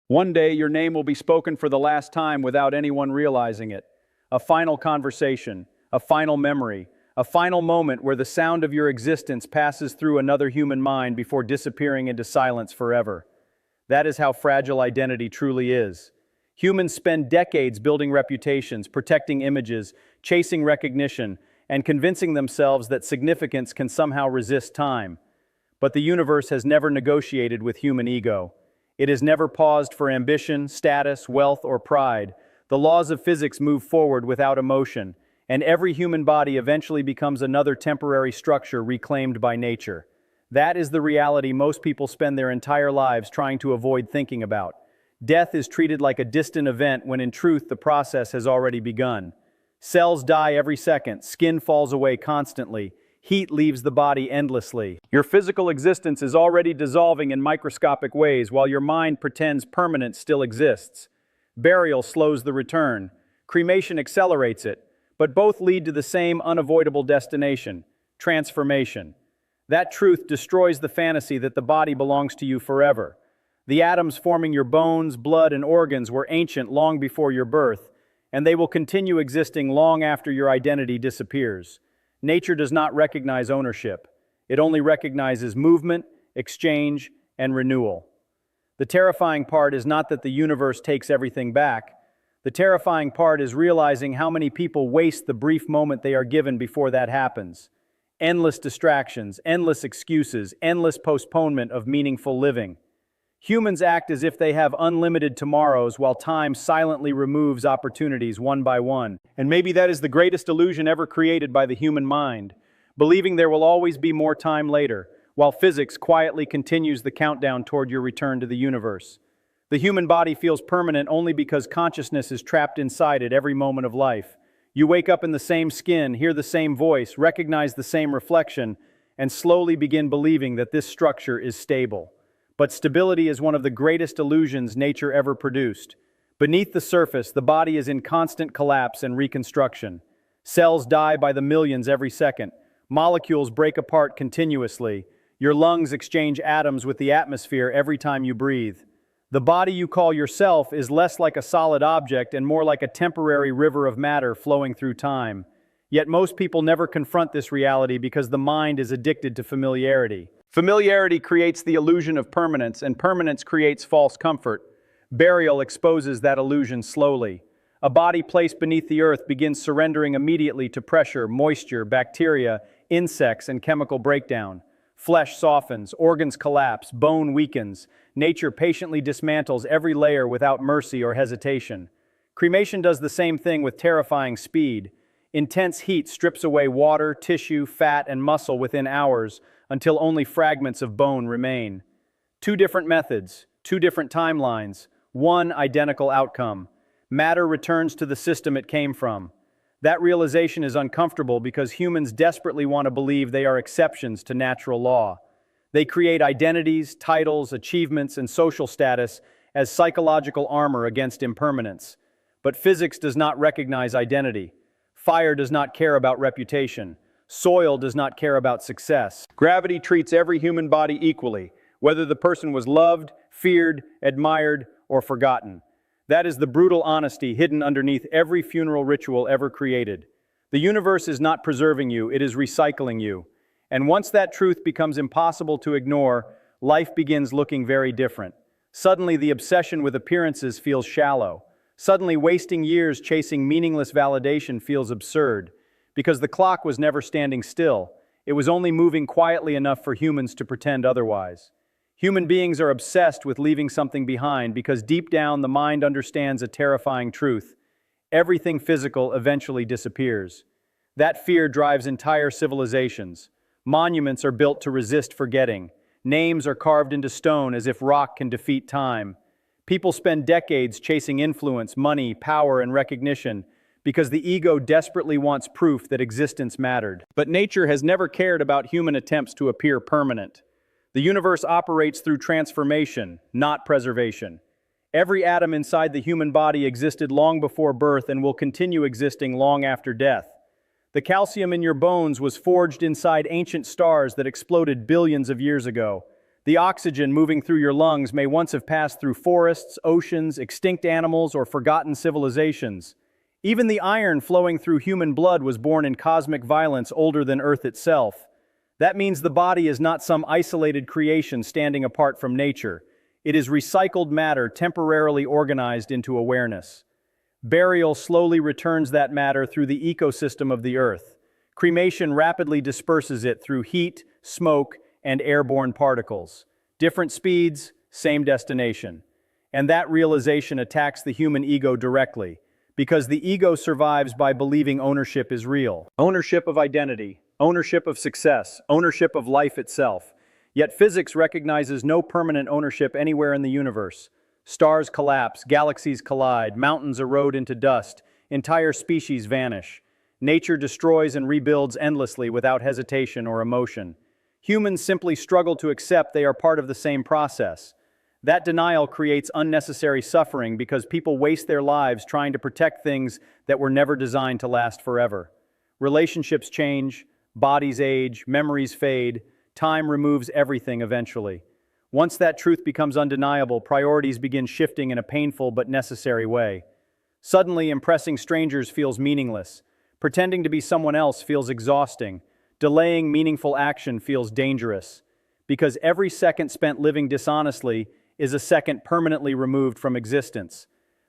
One day your name will be spoken for the last time without anyone realizing it. A final conversation, a final memory, a final moment where the sound of your existence passes through another human mind before disappearing into silence forever. That is how fragile identity truly is. Humans spend decades building reputations, protecting images, chasing recognition, and convincing themselves that significance can somehow resist time. But the universe has never negotiated with human ego. It has never paused for ambition, status, wealth, or pride. The laws of physics move forward without emotion, and every human body eventually becomes another temporary structure reclaimed by nature. That is the reality most people spend their entire lives trying to avoid thinking about. Death is treated like a distant event when in truth the process has already begun. Cells die every second, skin falls away constantly, heat leaves the body endlessly. Your physical existence is already dissolving in microscopic ways while your mind pretends permanence still exists. Burial slows the return. Cremation accelerates it, but both lead to the same unavoidable destination, transformation. That truth destroys the fantasy that the body belongs to you forever. The atoms forming your bones, blood, and organs were ancient long before your birth, and they will continue existing long after your identity disappears. Nature does not recognize ownership. It only recognizes movement, exchange, and renewal. The terrifying part is not that the universe takes everything back. The terrifying part is realizing how many people waste the brief moment they are given before that happens. Endless distractions, endless excuses, endless postponement of meaningful living. Humans act as if they have unlimited tomorrows while time silently removes opportunities one by one. And maybe that is the greatest illusion ever created by the human mind, believing there will always be more time later, while physics quietly continues the countdown toward your return to the universe. The human body feels permanent only because consciousness is trapped inside it every moment of life. You wake up in the same skin, hear the same voice, recognize the same reflection, and slowly begin believing that this structure is stable. But stability is one of the greatest illusions nature ever produced. Beneath the surface, the body is in constant collapse and reconstruction. Cells die by the millions every second. Molecules break apart continuously. Your lungs exchange atoms with the atmosphere every time you breathe. The body you call yourself is less like a solid object and more like a temporary river of matter flowing through time. Yet most people never confront this reality because the mind is addicted to familiarity. Familiarity creates the illusion of permanence, and permanence creates false comfort. Burial exposes that illusion slowly. A body placed beneath the earth begins surrendering immediately to pressure, moisture, bacteria, insects, and chemical breakdown. Flesh softens, organs collapse, bone weakens. Nature patiently dismantles every layer without mercy or hesitation. Cremation does the same thing with terrifying speed. Intense heat strips away water, tissue, fat, and muscle within hours, until only fragments of bone remain. Two different methods, two different timelines, one identical outcome. Matter returns to the system it came from. That realization is uncomfortable because humans desperately want to believe they are exceptions to natural law. They create identities, titles, achievements, and social status as psychological armor against impermanence. But physics does not recognize identity. Fire does not care about reputation. Soil does not care about success. Gravity treats every human body equally, whether the person was loved, feared, admired, or forgotten. That is the brutal honesty hidden underneath every funeral ritual ever created. The universe is not preserving you, it is recycling you. And once that truth becomes impossible to ignore, life begins looking very different. Suddenly, the obsession with appearances feels shallow. Suddenly, wasting years chasing meaningless validation feels absurd. Because the clock was never standing still, it was only moving quietly enough for humans to pretend otherwise. Human beings are obsessed with leaving something behind because deep down the mind understands a terrifying truth. Everything physical eventually disappears. That fear drives entire civilizations. Monuments are built to resist forgetting. Names are carved into stone as if rock can defeat time. People spend decades chasing influence, money, power, and recognition because the ego desperately wants proof that existence mattered. But nature has never cared about human attempts to appear permanent. The universe operates through transformation, not preservation. Every atom inside the human body existed long before birth and will continue existing long after death. The calcium in your bones was forged inside ancient stars that exploded billions of years ago. The oxygen moving through your lungs may once have passed through forests, oceans, extinct animals, or forgotten civilizations. Even the iron flowing through human blood was born in cosmic violence older than Earth itself. That means the body is not some isolated creation standing apart from nature. It is recycled matter temporarily organized into awareness. Burial slowly returns that matter through the ecosystem of the Earth. Cremation rapidly disperses it through heat, smoke, and airborne particles. Different speeds, same destination. And that realization attacks the human ego directly, because the ego survives by believing ownership is real. Ownership of identity, ownership of success, ownership of life itself. Yet physics recognizes no permanent ownership anywhere in the universe. Stars collapse, galaxies collide, mountains erode into dust, entire species vanish. Nature destroys and rebuilds endlessly without hesitation or emotion. Humans simply struggle to accept they are part of the same process. That denial creates unnecessary suffering because people waste their lives trying to protect things that were never designed to last forever. Relationships change, bodies age, memories fade, time removes everything eventually. Once that truth becomes undeniable, priorities begin shifting in a painful but necessary way. Suddenly, impressing strangers feels meaningless. Pretending to be someone else feels exhausting. Delaying meaningful action feels dangerous, because every second spent living dishonestly is a second permanently removed from existence.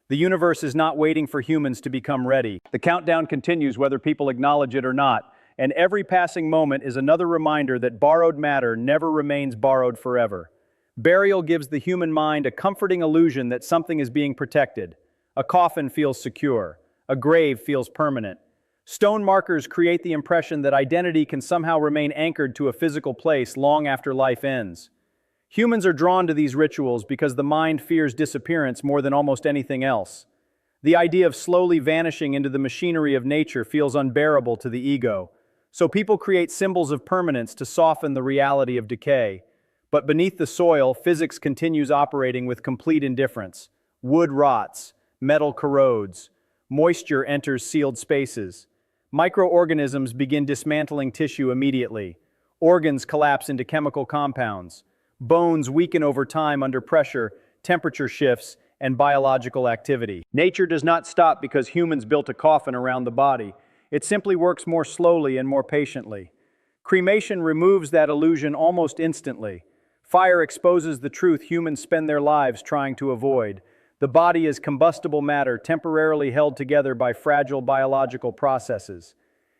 The universe is not waiting for humans to become ready. The countdown continues whether people acknowledge it or not, and every passing moment is another reminder that borrowed matter never remains borrowed forever. Burial gives the human mind a comforting illusion that something is being protected. A coffin feels secure. A grave feels permanent. Stone markers create the impression that identity can somehow remain anchored to a physical place long after life ends. Humans are drawn to these rituals because the mind fears disappearance more than almost anything else. The idea of slowly vanishing into the machinery of nature feels unbearable to the ego, so people create symbols of permanence to soften the reality of decay. But beneath the soil, physics continues operating with complete indifference. Wood rots, metal corrodes, moisture enters sealed spaces. Microorganisms begin dismantling tissue immediately. Organs collapse into chemical compounds. Bones weaken over time under pressure, temperature shifts, and biological activity. Nature does not stop because humans built a coffin around the body. It simply works more slowly and more patiently. Cremation removes that illusion almost instantly. Fire exposes the truth humans spend their lives trying to avoid. The body is combustible matter temporarily held together by fragile biological processes.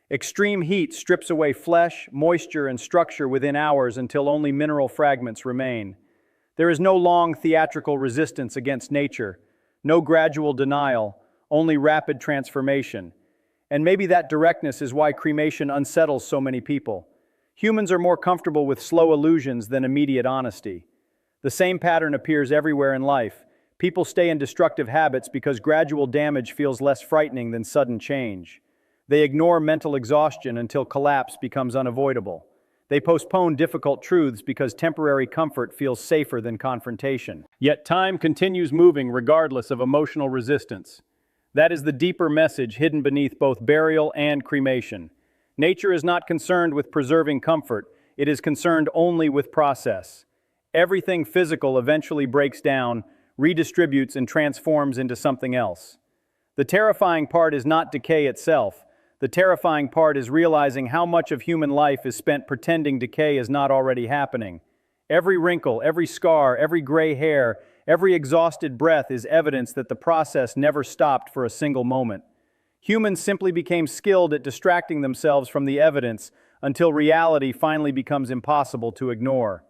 Extreme heat strips away flesh, moisture, and structure within hours until only mineral fragments remain. There is no long theatrical resistance against nature, no gradual denial, only rapid transformation. And maybe that directness is why cremation unsettles so many people. Humans are more comfortable with slow illusions than immediate honesty. The same pattern appears everywhere in life. People stay in destructive habits because gradual damage feels less frightening than sudden change. They ignore mental exhaustion until collapse becomes unavoidable. They postpone difficult truths because temporary comfort feels safer than confrontation. Yet time continues moving regardless of emotional resistance. That is the deeper message hidden beneath both burial and cremation. Nature is not concerned with preserving comfort, it is concerned only with process. Everything physical eventually breaks down, redistributes, and transforms into something else. The terrifying part is not decay itself. The terrifying part is realizing how much of human life is spent pretending decay is not already happening. Every wrinkle, every scar, every gray hair, every exhausted breath is evidence that the process never stopped for a single moment. Humans simply became skilled at distracting themselves from the evidence until reality finally becomes impossible to ignore.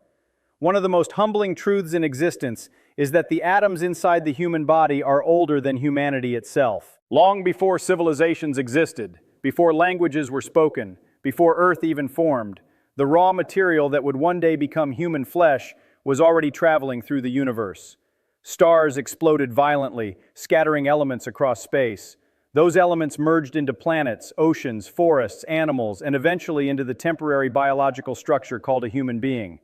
One of the most humbling truths in existence is that the atoms inside the human body are older than humanity itself. Long before civilizations existed, before languages were spoken, before Earth even formed, the raw material that would one day become human flesh was already traveling through the universe. Stars exploded violently, scattering elements across space. Those elements merged into planets, oceans, forests, animals, and eventually into the temporary biological structure called a human being.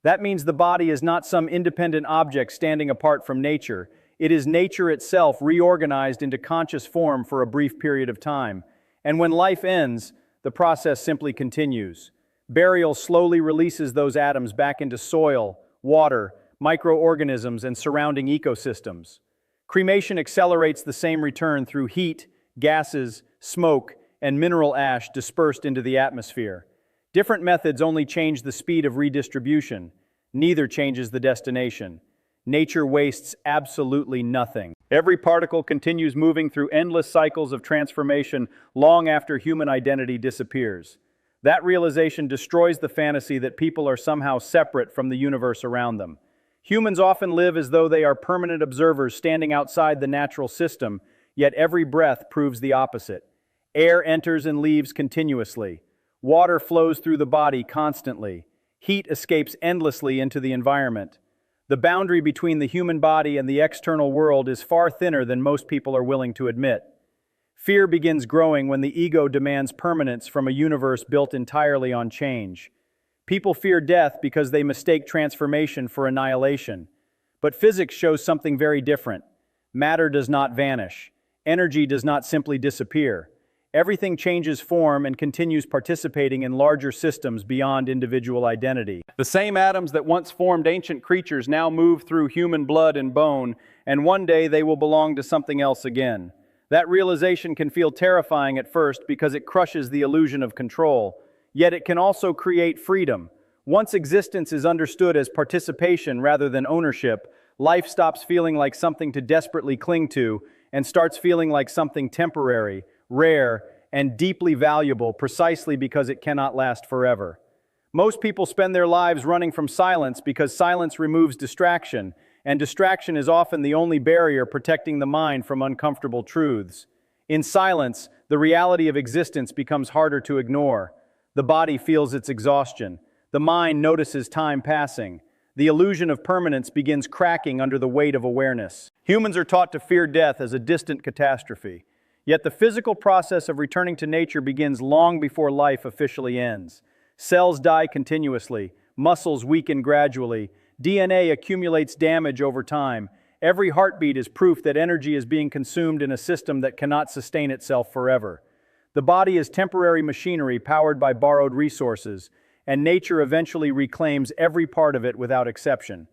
That means the body is not some independent object standing apart from nature. It is nature itself reorganized into conscious form for a brief period of time. And when life ends, the process simply continues. Burial slowly releases those atoms back into soil, water, microorganisms, and surrounding ecosystems. Cremation accelerates the same return through heat, gases, smoke, and mineral ash dispersed into the atmosphere. Different methods only change the speed of redistribution. Neither changes the destination. Nature wastes absolutely nothing. Every particle continues moving through endless cycles of transformation long after human identity disappears. That realization destroys the fantasy that people are somehow separate from the universe around them. Humans often live as though they are permanent observers standing outside the natural system, yet every breath proves the opposite. Air enters and leaves continuously. Water flows through the body constantly. Heat escapes endlessly into the environment. The boundary between the human body and the external world is far thinner than most people are willing to admit. Fear begins growing when the ego demands permanence from a universe built entirely on change. People fear death because they mistake transformation for annihilation. But physics shows something very different. Matter does not vanish. Energy does not simply disappear. Everything changes form and continues participating in larger systems beyond individual identity. The same atoms that once formed ancient creatures now move through human blood and bone, and one day they will belong to something else again. That realization can feel terrifying at first because it crushes the illusion of control, yet it can also create freedom. Once existence is understood as participation rather than ownership, life stops feeling like something to desperately cling to and starts feeling like something temporary, rare, and deeply valuable precisely because it cannot last forever. Most people spend their lives running from silence because silence removes distraction, and distraction is often the only barrier protecting the mind from uncomfortable truths. In silence, the reality of existence becomes harder to ignore. The body feels its exhaustion. The mind notices time passing. The illusion of permanence begins cracking under the weight of awareness. Humans are taught to fear death as a distant catastrophe. Yet the physical process of returning to nature begins long before life officially ends. Cells die continuously, muscles weaken gradually, DNA accumulates damage over time. Every heartbeat is proof that energy is being consumed in a system that cannot sustain itself forever. The body is temporary machinery powered by borrowed resources, and nature eventually reclaims every part of it without exception.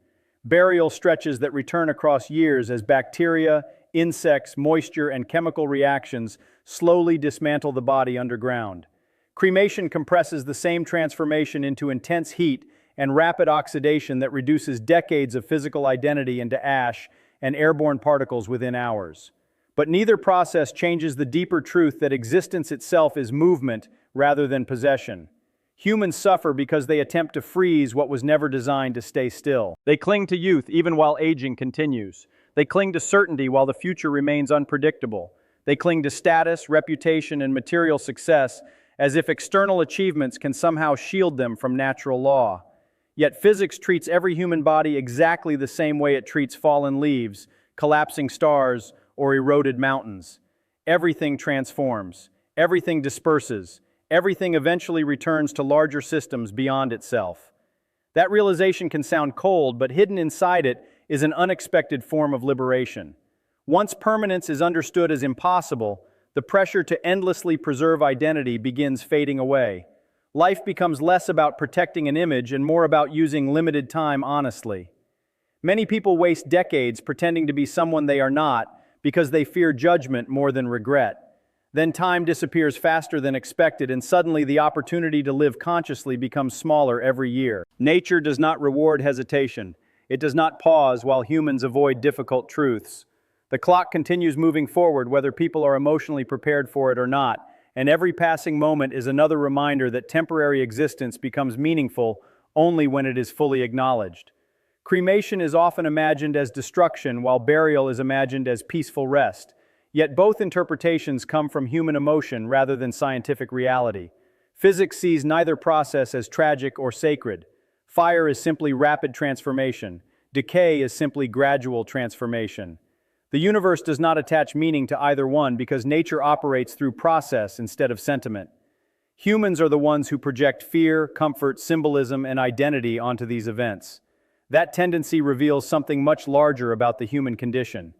Burial stretches that return across years as bacteria, insects, moisture, and chemical reactions slowly dismantle the body underground. Cremation compresses the same transformation into intense heat and rapid oxidation that reduces decades of physical identity into ash and airborne particles within hours. But neither process changes the deeper truth that existence itself is movement rather than possession. Humans suffer because they attempt to freeze what was never designed to stay still. They cling to youth even while aging continues. They cling to certainty while the future remains unpredictable. They cling to status, reputation, and material success as if external achievements can somehow shield them from natural law. Yet physics treats every human body exactly the same way it treats fallen leaves, collapsing stars, or eroded mountains. Everything transforms. Everything disperses. Everything eventually returns to larger systems beyond itself. That realization can sound cold, but hidden inside it is an unexpected form of liberation. Once permanence is understood as impossible, the pressure to endlessly preserve identity begins fading away. Life becomes less about protecting an image and more about using limited time honestly. Many people waste decades pretending to be someone they are not because they fear judgment more than regret. Then time disappears faster than expected, and suddenly the opportunity to live consciously becomes smaller every year. Nature does not reward hesitation. It does not pause while humans avoid difficult truths. The clock continues moving forward whether people are emotionally prepared for it or not, and every passing moment is another reminder that temporary existence becomes meaningful only when it is fully acknowledged. Cremation is often imagined as destruction while burial is imagined as peaceful rest. Yet both interpretations come from human emotion rather than scientific reality. Physics sees neither process as tragic or sacred. Fire is simply rapid transformation. Decay is simply gradual transformation. The universe does not attach meaning to either one because nature operates through process instead of sentiment. Humans are the ones who project fear, comfort, symbolism, and identity onto these events. That tendency reveals something much larger about the human condition.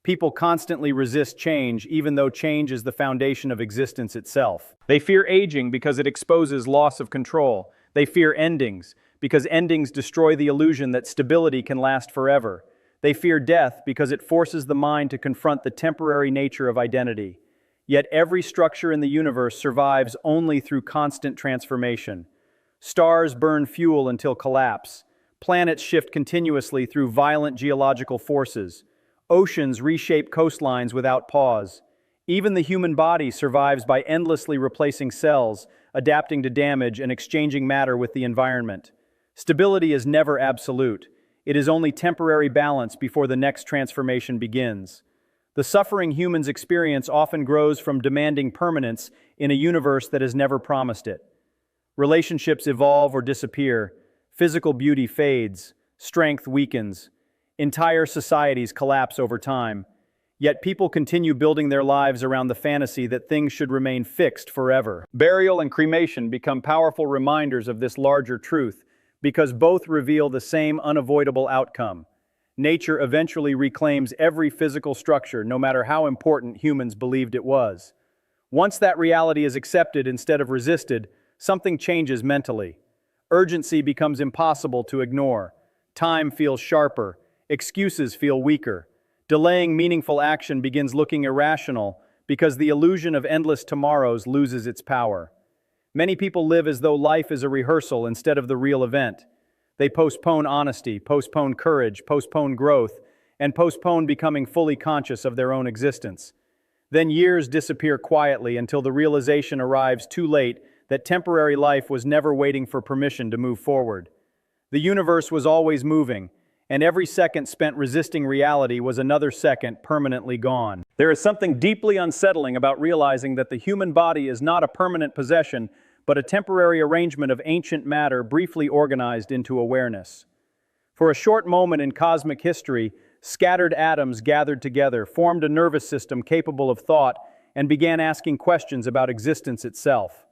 People constantly resist change, even though change is the foundation of existence itself. They fear aging because it exposes loss of control. They fear endings because endings destroy the illusion that stability can last forever. They fear death because it forces the mind to confront the temporary nature of identity. Yet every structure in the universe survives only through constant transformation. Stars burn fuel until collapse. Planets shift continuously through violent geological forces. Oceans reshape coastlines without pause. Even the human body survives by endlessly replacing cells, adapting to damage and exchanging matter with the environment. Stability is never absolute. It is only temporary balance before the next transformation begins. The suffering humans experience often grows from demanding permanence in a universe that has never promised it. Relationships evolve or disappear. Physical beauty fades. Strength weakens. Entire societies collapse over time. Yet people continue building their lives around the fantasy that things should remain fixed forever. Burial and cremation become powerful reminders of this larger truth because both reveal the same unavoidable outcome. Nature eventually reclaims every physical structure, no matter how important humans believed it was. Once that reality is accepted instead of resisted, something changes mentally. Urgency becomes impossible to ignore. Time feels sharper. Excuses feel weaker. Delaying meaningful action begins looking irrational because the illusion of endless tomorrows loses its power. Many people live as though life is a rehearsal instead of the real event. They postpone honesty, postpone courage, postpone growth, and postpone becoming fully conscious of their own existence. Then years disappear quietly until the realization arrives too late that temporary life was never waiting for permission to move forward. The universe was always moving, and every second spent resisting reality was another second permanently gone. There is something deeply unsettling about realizing that the human body is not a permanent possession, but a temporary arrangement of ancient matter briefly organized into awareness. For a short moment in cosmic history, scattered atoms gathered together, formed a nervous system capable of thought, and began asking questions about existence itself.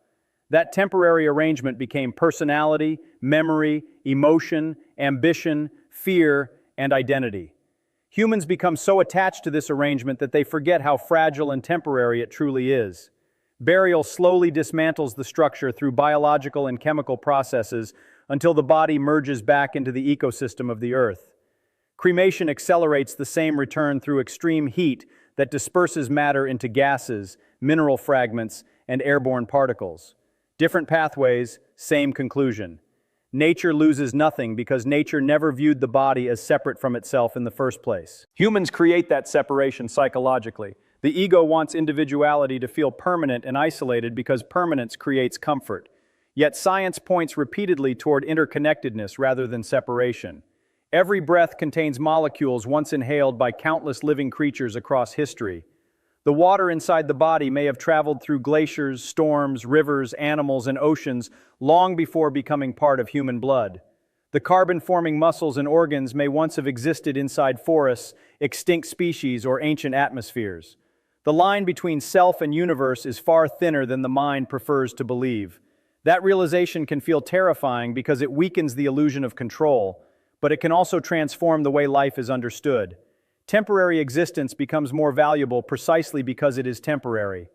That temporary arrangement became personality, memory, emotion, ambition, fear, and identity. Humans become so attached to this arrangement that they forget how fragile and temporary it truly is. Burial slowly dismantles the structure through biological and chemical processes until the body merges back into the ecosystem of the earth. Cremation accelerates the same return through extreme heat that disperses matter into gases, mineral fragments, and airborne particles. Different pathways, same conclusion. Nature loses nothing because nature never viewed the body as separate from itself in the first place. Humans create that separation psychologically. The ego wants individuality to feel permanent and isolated because permanence creates comfort. Yet science points repeatedly toward interconnectedness rather than separation. Every breath contains molecules once inhaled by countless living creatures across history. The water inside the body may have traveled through glaciers, storms, rivers, animals, and oceans long before becoming part of human blood. The carbon-forming muscles and organs may once have existed inside forests, extinct species, or ancient atmospheres. The line between self and universe is far thinner than the mind prefers to believe. That realization can feel terrifying because it weakens the illusion of control, but it can also transform the way life is understood. Temporary existence becomes more valuable precisely because it is temporary.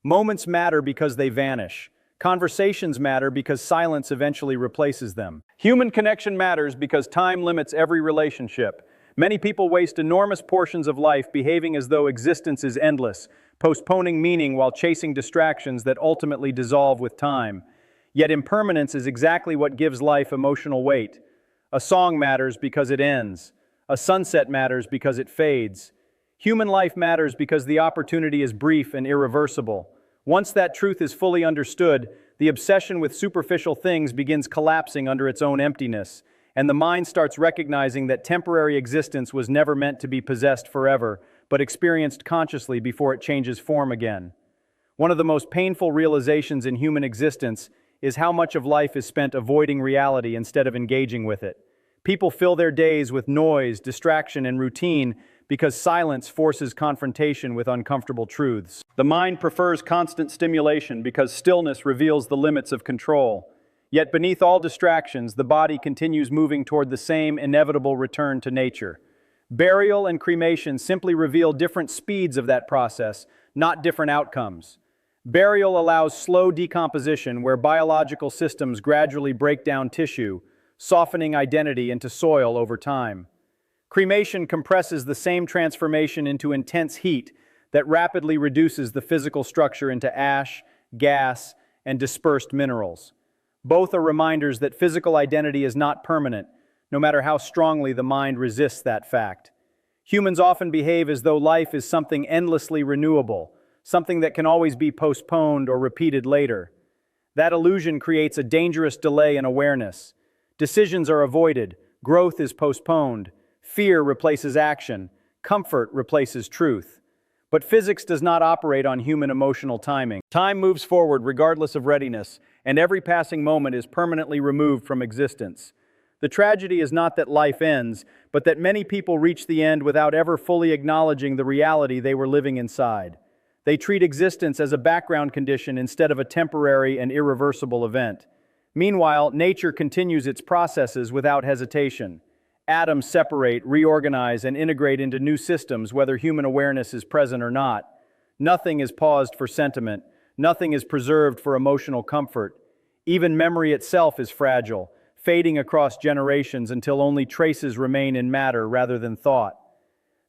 Moments matter because they vanish. Conversations matter because silence eventually replaces them. Human connection matters because time limits every relationship. Many people waste enormous portions of life behaving as though existence is endless, postponing meaning while chasing distractions that ultimately dissolve with time. Yet impermanence is exactly what gives life emotional weight. A song matters because it ends. A sunset matters because it fades. Human life matters because the opportunity is brief and irreversible. Once that truth is fully understood, the obsession with superficial things begins collapsing under its own emptiness, and the mind starts recognizing that temporary existence was never meant to be possessed forever, but experienced consciously before it changes form again. One of the most painful realizations in human existence is how much of life is spent avoiding reality instead of engaging with it. People fill their days with noise, distraction, and routine because silence forces confrontation with uncomfortable truths. The mind prefers constant stimulation because stillness reveals the limits of control. Yet beneath all distractions, the body continues moving toward the same inevitable return to nature. Burial and cremation simply reveal different speeds of that process, not different outcomes. Burial allows slow decomposition where biological systems gradually break down tissue. softening identity into soil over time. Cremation compresses the same transformation into intense heat that rapidly reduces the physical structure into ash, gas, and dispersed minerals. Both are reminders that physical identity is not permanent, no matter how strongly the mind resists that fact. Humans often behave as though life is something endlessly renewable, something that can always be postponed or repeated later. That illusion creates a dangerous delay in awareness. Decisions are avoided, growth is postponed, fear replaces action, comfort replaces truth. But physics does not operate on human emotional timing. Time moves forward regardless of readiness, and every passing moment is permanently removed from existence. The tragedy is not that life ends, but that many people reach the end without ever fully acknowledging the reality they were living inside. They treat existence as a background condition instead of a temporary and irreversible event. Meanwhile, nature continues its processes without hesitation. Atoms separate, reorganize, and integrate into new systems whether human awareness is present or not. Nothing is paused for sentiment. Nothing is preserved for emotional comfort. Even memory itself is fragile, fading across generations until only traces remain in matter rather than thought.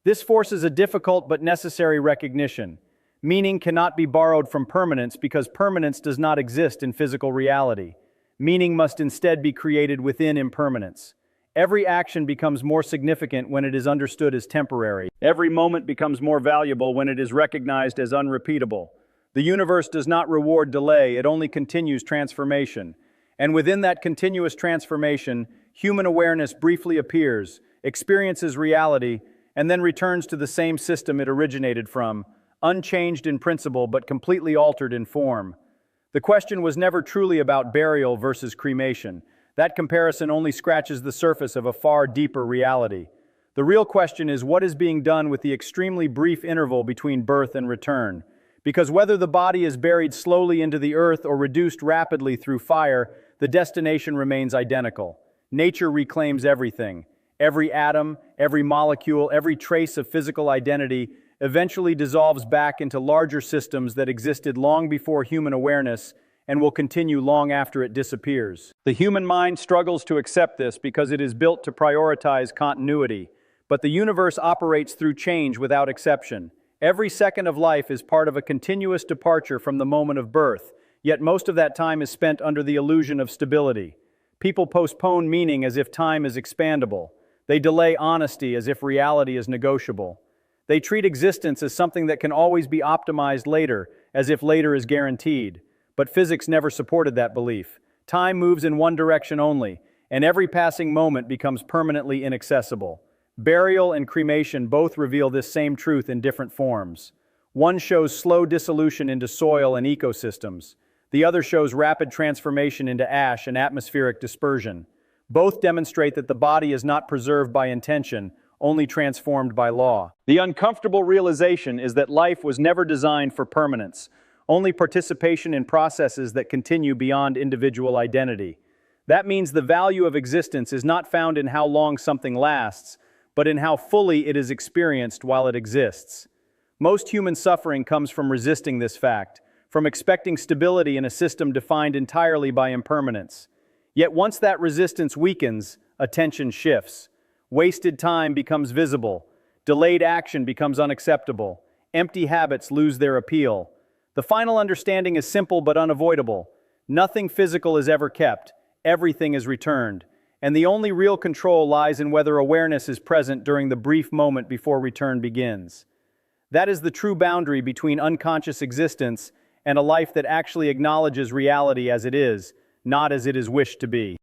This forces a difficult but necessary recognition. Meaning cannot be borrowed from permanence because permanence does not exist in physical reality. Meaning must instead be created within impermanence. Every action becomes more significant when it is understood as temporary. Every moment becomes more valuable when it is recognized as unrepeatable. The universe does not reward delay, it only continues transformation. And within that continuous transformation, human awareness briefly appears, experiences reality, and then returns to the same system it originated from, unchanged in principle but completely altered in form. The question was never truly about burial versus cremation. That comparison only scratches the surface of a far deeper reality. The real question is what is being done with the extremely brief interval between birth and return. Because whether the body is buried slowly into the earth or reduced rapidly through fire, the destination remains identical. Nature reclaims everything. Every atom, every molecule, every trace of physical identity eventually dissolves back into larger systems that existed long before human awareness and will continue long after it disappears. The human mind struggles to accept this because it is built to prioritize continuity, but the universe operates through change without exception. Every second of life is part of a continuous departure from the moment of birth, yet most of that time is spent under the illusion of stability. People postpone meaning as if time is expandable. They delay honesty as if reality is negotiable. They treat existence as something that can always be optimized later, as if later is guaranteed. But physics never supported that belief. Time moves in one direction only, and every passing moment becomes permanently inaccessible. Burial and cremation both reveal this same truth in different forms. One shows slow dissolution into soil and ecosystems. The other shows rapid transformation into ash and atmospheric dispersion. Both demonstrate that the body is not preserved by intention, only transformed by law. The uncomfortable realization is that life was never designed for permanence, only participation in processes that continue beyond individual identity. That means the value of existence is not found in how long something lasts, but in how fully it is experienced while it exists. Most human suffering comes from resisting this fact, from expecting stability in a system defined entirely by impermanence. Yet once that resistance weakens, attention shifts. Wasted time becomes visible. Delayed action becomes unacceptable. Empty habits lose their appeal. The final understanding is simple but unavoidable. Nothing physical is ever kept. Everything is returned. And the only real control lies in whether awareness is present during the brief moment before return begins. That is the true boundary between unconscious existence and a life that actually acknowledges reality as it is, not as it is wished to be.